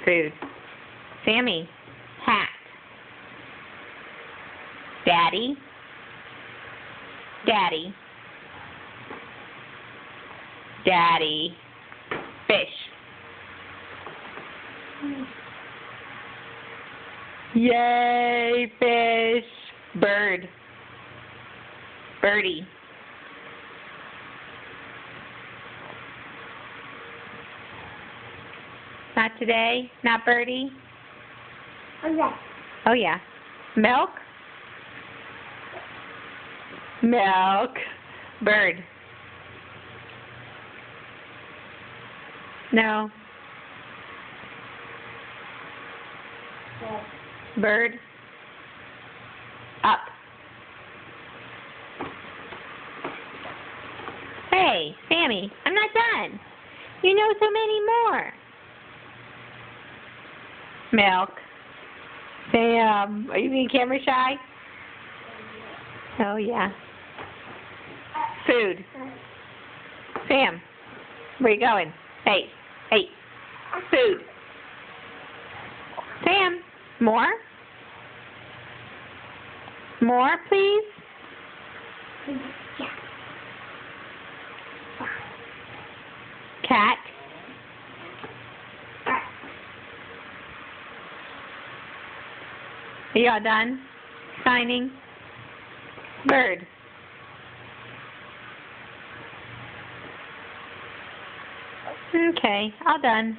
Food. Sammy. Hat. Daddy. Daddy. Daddy. Fish. Yay, fish. Bird. Birdie. Not today? Not birdie? Okay. Oh, yeah. Milk? Milk. Bird. No. Bird. Up. Hey, Sammy, I'm not done. You know so many more. Milk. Sam, are you being camera shy? Oh, yeah. Food. Sam, where you going? Hey, hey. Food. Sam, more? More, please? Cat. Are you all done signing? Bird. Okay, all done.